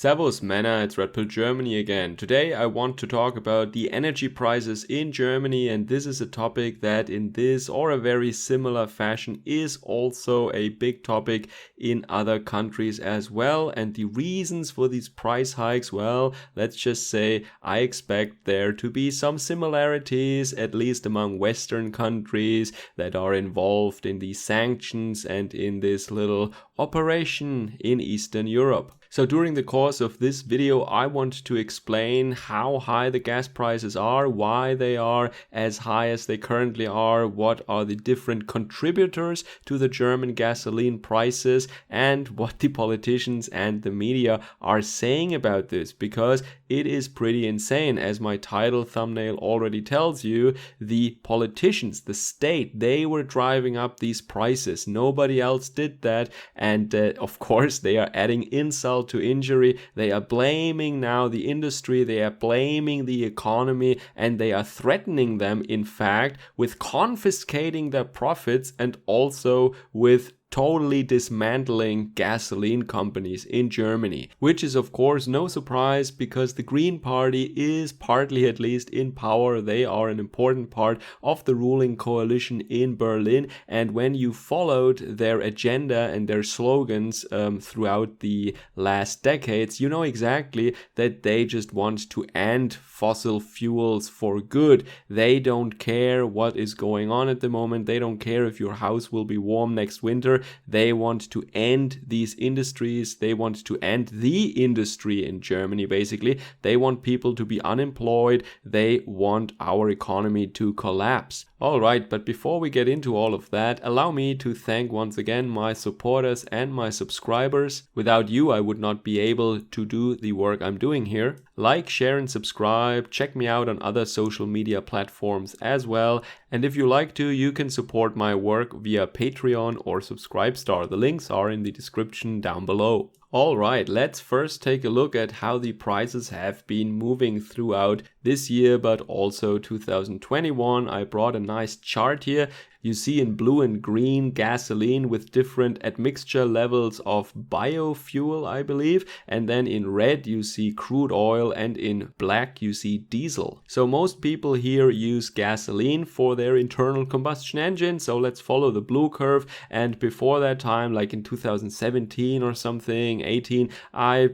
Servus Männer, it's Red Pill Germany again. Today I want to talk about the energy prices in Germany, and this is a topic that in this or a very similar fashion is also a big topic in other countries as well. And the reasons for these price hikes, well, let's just say I expect there to be some similarities, at least among Western countries that are involved in these sanctions and in this little operation in Eastern Europe. So during the course of this video, I want to explain how high the gas prices are, why they are as high as they currently are, what are the different contributors to the German gasoline prices, and what the politicians and the media are saying about this, because it is pretty insane. As my title thumbnail already tells you, the politicians, the state, they were driving up these prices. Nobody else did that, and of course they are adding insult to injury. They are blaming now the industry, they are blaming the economy, and they are threatening them, in fact, with confiscating their profits and also with totally dismantling gasoline companies in Germany, which is of course no surprise because the Green Party is partly at least in power. They are an important part of the ruling coalition in Berlin, and when you followed their agenda and their slogans throughout the last decades, you know exactly that they just want to end fossil fuels for good. They don't care what is going on at the moment. They don't care if your house will be warm next winter. They want to end these industries. They want to end the industry in Germany, basically. They want people to be unemployed. They want our economy to collapse. All right, but before we get into all of that, allow me to thank once again my supporters and my subscribers. Without you, I would not be able to do the work I'm doing here. Like, share, and subscribe. Check me out on other social media platforms as well. And if you like to, you can support my work via Patreon or Subscribestar. The links are in the description down below. Alright, let's first take a look at how the prices have been moving throughout this year, but also 2021. I brought a nice chart here. You see in blue and green gasoline with different admixture levels of biofuel, I believe. And then in red you see crude oil, and in black you see diesel. So most people here use gasoline for their internal combustion engine. So let's follow the blue curve. And before that time, like in 2017 or something, 18, I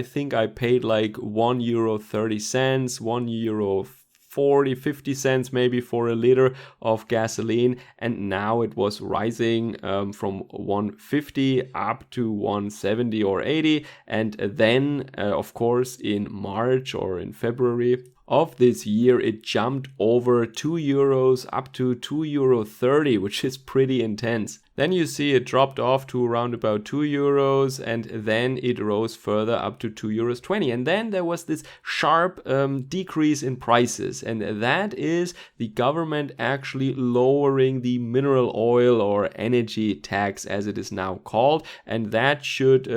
think I paid like €1.30, €1.40-50 maybe for a liter of gasoline, and now it was rising from 150 up to 170 or 80, and then of course in March or in February of this year it jumped over €2 up to €2.30, which is pretty intense. Then you see it dropped off to around about €2, and then it rose further up to €2.20. And then there was this sharp decrease in prices, and that is the government actually lowering the mineral oil or energy tax, as it is now called, and that should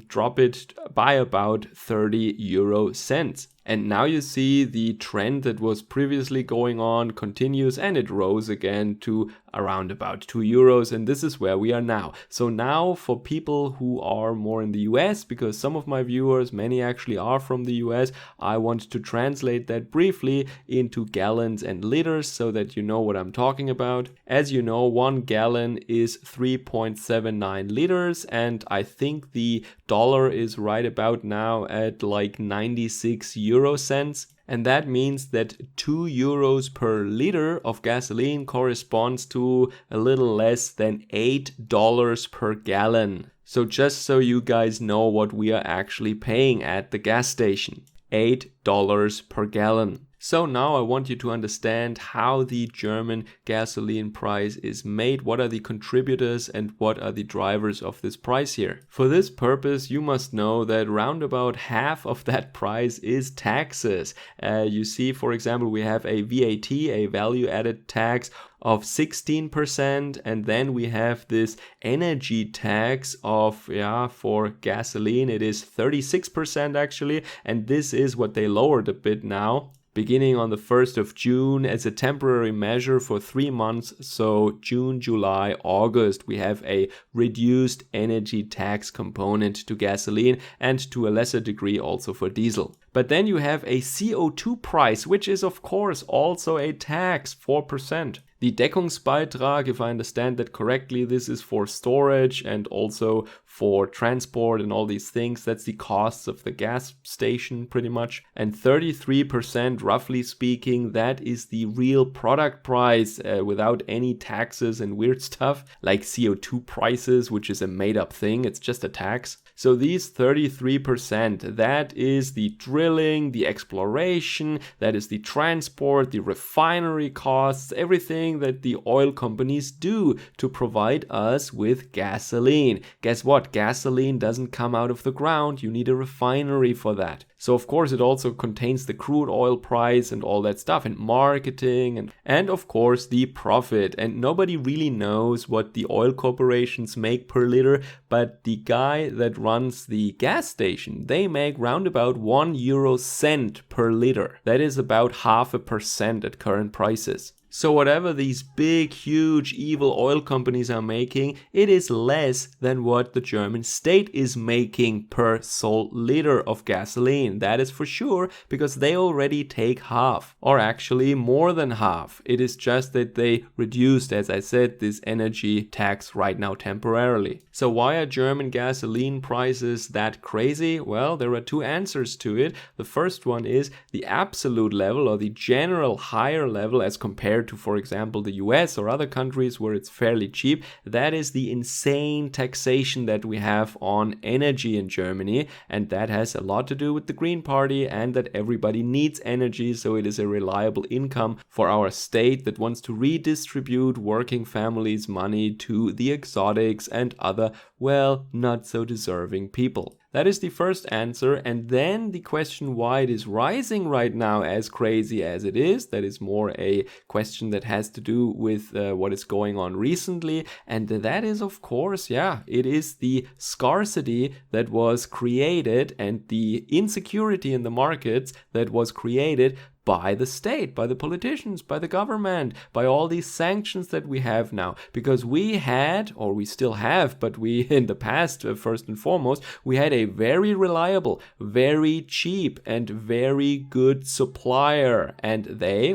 drop it by about 30 euro cents. And now you see the trend that was previously going on continues, and it rose again to around about €2, and this is where we are now. So now for people who are more in the US, because some of my viewers, many actually are from the US, I want to translate that briefly into gallons and liters so that you know what I'm talking about. As you know, 1 gallon is 3.79 liters, and I think the dollar is right about now at like 96 euro cents. And that means that €2 per liter of gasoline corresponds to a little less than $8 per gallon. So just so you guys know what we are actually paying at the gas station, $8 per gallon. So now I want you to understand how the German gasoline price is made, what are the contributors and what are the drivers of this price here. For this purpose, you must know that round about half of that price is taxes. You see, for example, we have a VAT, a value added tax of 16%, and then we have this energy tax of, for gasoline, it is 36% actually, and this is what they lowered a bit now. beginning on the 1st of June as a temporary measure for 3 months. So June, July, August, we have a reduced energy tax component to gasoline and to a lesser degree also for diesel. But then you have a CO2 price, which is of course also a tax, 4%. The Deckungsbeitrag, if I understand that correctly, this is for storage and also for transport and all these things. That's the costs of the gas station pretty much. And 33%, roughly speaking, that is the real product price without any taxes and weird stuff like CO2 prices, which is a made up thing. It's just a tax. So these 33%, that is the drilling, the exploration, that is the transport, the refinery costs, everything that the oil companies do to provide us with gasoline. Guess what? Gasoline doesn't come out of the ground. You need a refinery for that. So of course it also contains the crude oil price and all that stuff and marketing and of course the profit. And nobody really knows what the oil corporations make per liter, but the guy that runs the gas station, they make round about 1 euro cent per liter. That is about 0.5% at current prices. So whatever these big, huge, evil oil companies are making, it is less than what the German state is making per sold liter of gasoline. That is for sure, because they already take half, or actually more than half. It is just that they reduced, as I said, this energy tax right now temporarily. So why are German gasoline prices that crazy? Well, there are two answers to it. The first one is the absolute level or the general higher level as compared to, for example, the US or other countries where it's fairly cheap. That is the insane taxation that we have on energy in Germany, and that has a lot to do with the Green Party and that everybody needs energy, so it is a reliable income for our state that wants to redistribute working families' money to the exotics and other, well, not so deserving people. That is the first answer, and then the question why it is rising right now as crazy as it is, that is more a question that has to do with what is going on recently, and that is of course, it is the scarcity that was created and the insecurity in the markets that was created by the state, by the politicians, by the government, by all these sanctions that we have now. Because we had, or we still have, but we in the past, first and foremost, we had a very reliable, very cheap, and very good supplier. And they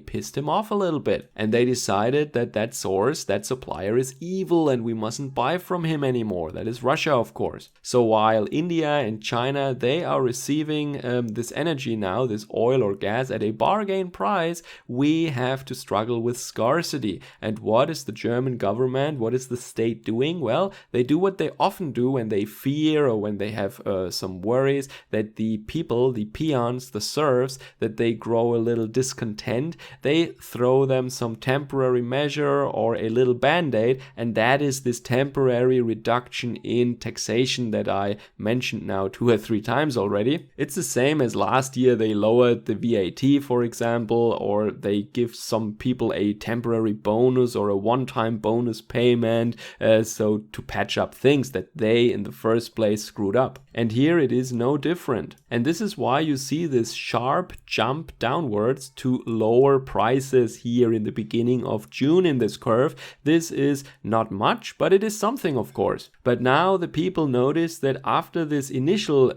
pissed him off a little bit. And they decided that that source, that supplier is evil and we mustn't buy from him anymore. That is Russia, of course. So while India and China, they are receiving this energy now, this oil or gas, at a bargain price, we have to struggle with scarcity. And what is the German government, what is the state doing? Well, they do what they often do when they fear or when they have some worries that the people, the peons, the serfs, that they grow a little discontent. They throw them some temporary measure or a little band-aid, and that is this temporary reduction in taxation that I mentioned now 2 or 3 times already. It's the same as last year they lowered the VAT, for example, or they give some people a temporary bonus or a one-time bonus payment, so to patch up things that they in the first place screwed up. And here it is no different. And this is why you see this sharp jump downwards to lower prices here in the beginning of June in this curve. This is not much, but it is something, of course. But now the people notice that after this initial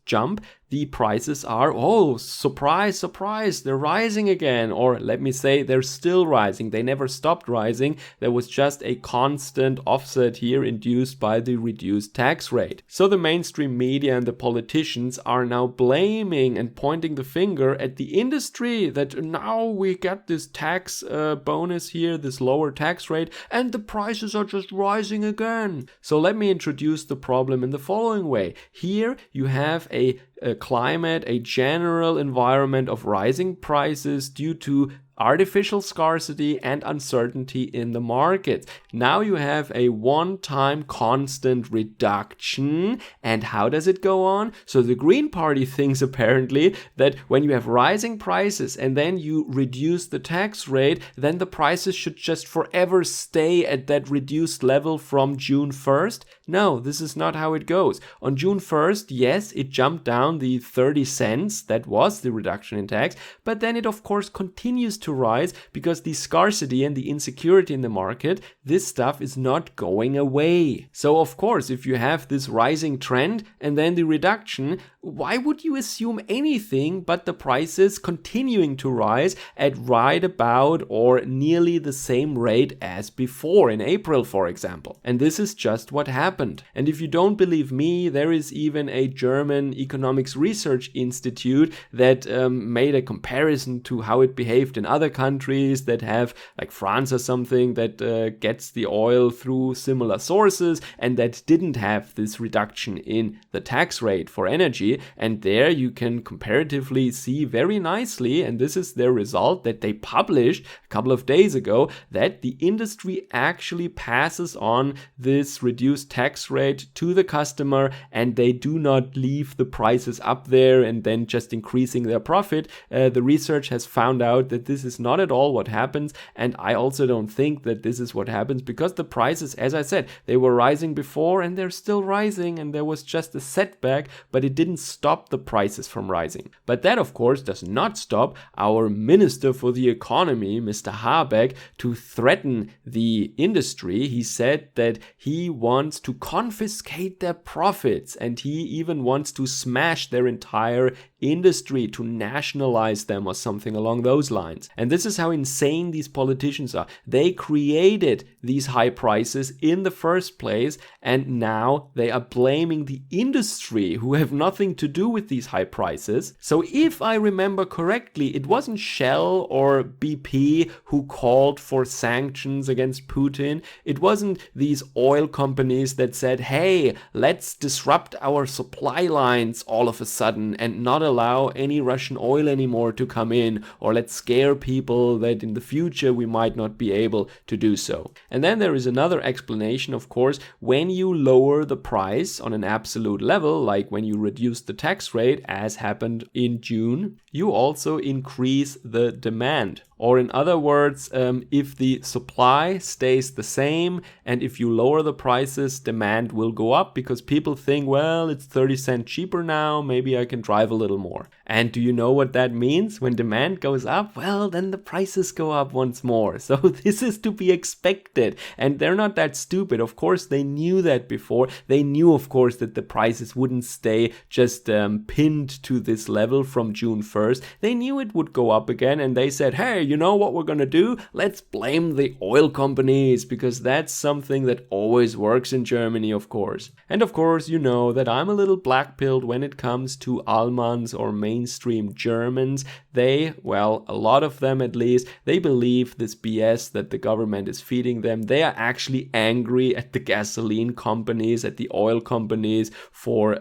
jump, the prices are, oh, surprise, surprise, they're rising again. Or let me say, they're still rising. They never stopped rising. There was just a constant offset here induced by the reduced tax rate. So the mainstream media and the politicians are now blaming and pointing the finger at the industry that now we get this tax bonus here, this lower tax rate, and the prices are just rising again. So let me introduce the problem in the following way. Here you have a climate, a general environment of rising prices due to artificial scarcity and uncertainty in the market. Now you have a one-time constant reduction. And how does it go on? So the Green Party thinks apparently that when you have rising prices and then you reduce the tax rate, then the prices should just forever stay at that reduced level from June 1st. No, this is not how it goes. On June 1st, yes, it jumped down the 30 cents. That was the reduction in tax. But then it, of course, continues to rise because the scarcity and the insecurity in the market, this stuff is not going away. So, of course, if you have this rising trend and then the reduction, why would you assume anything but the prices continuing to rise at right about or nearly the same rate as before in April, for example? And this is just what happened. And if you don't believe me, there is even a German economics research institute that made a comparison to how it behaved in other countries that have, like France or something, that gets the oil through similar sources and that didn't have this reduction in the tax rate for energy. And there you can comparatively see very nicely, and this is their result that they published a couple of days ago, that the industry actually passes on this reduced tax rate to the customer and they do not leave the prices up there and then just increasing their profit. The research has found out that this is not at all what happens, and I also don't think that this is what happens because the prices, as I said, they were rising before and they're still rising, and there was just a setback, but it didn't stop the prices from rising. But that, of course, does not stop our Minister for the Economy, Mr. Habeck, to threaten the industry. He said that he wants to confiscate their profits and he even wants to smash their entire industry, to nationalize them or something along those lines. And this is how insane these politicians are. They created these high prices in the first place, and now they are blaming the industry who have nothing to do with these high prices. So if I remember correctly, it wasn't Shell or BP who called for sanctions against Putin. It wasn't these oil companies that said, hey, let's disrupt our supply lines all of a sudden and not allow any Russian oil anymore to come in, or let's scare people that in the future we might not be able to do so. And then there is another explanation, of course. When you lower the price on an absolute level, like when you reduce the tax rate as happened in June, you also increase the demand. Or in other words, if the supply stays the same and if you lower the prices, demand will go up because people think, well, it's 30 cents cheaper now, maybe I can drive a little more. And do you know what that means? When demand goes up, well, then the prices go up once more. So this is to be expected. And they're not that stupid. Of course, they knew that before. They knew, of course, that the prices wouldn't stay just pinned to this level from June 1st. They knew it would go up again, and they said, hey, you know what we're gonna do? Let's blame the oil companies, because that's something that always works in Germany, of course. And of course, you know that I'm a little black-pilled when it comes to Almans or mainstream Germans. They, well, a lot of them at least, they believe this BS that the government is feeding them. They are actually angry at the gasoline companies, at the oil companies for,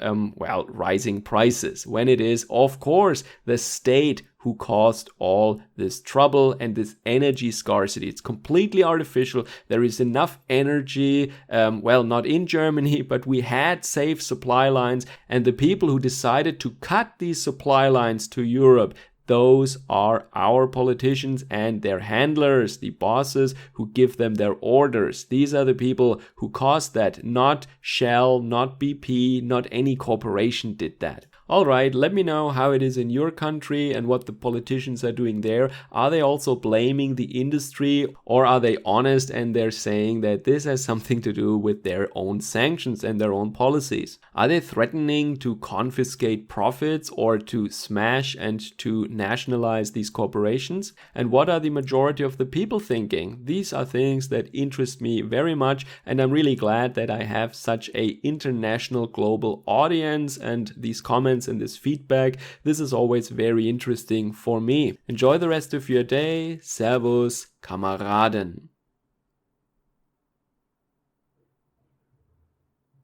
rising prices, when it is, of course, the state who caused all this trouble and this energy scarcity. It's completely artificial. There is enough energy, not in Germany, but we had safe supply lines, and the people who decided to cut these supply lines to Europe, those are our politicians and their handlers, the bosses who give them their orders. These are the people who caused that, not Shell, not BP, not any corporation did that. Alright, let me know how it is in your country and what the politicians are doing there. Are they also blaming the industry, or are they honest and they're saying that this has something to do with their own sanctions and their own policies? Are they threatening to confiscate profits or to smash and to nationalize these corporations? And what are the majority of the people thinking? These are things that interest me very much, and I'm really glad that I have such an international global audience, and these comments and this feedback, this is always very interesting for me. Enjoy the rest of your day. Servus, Kameraden.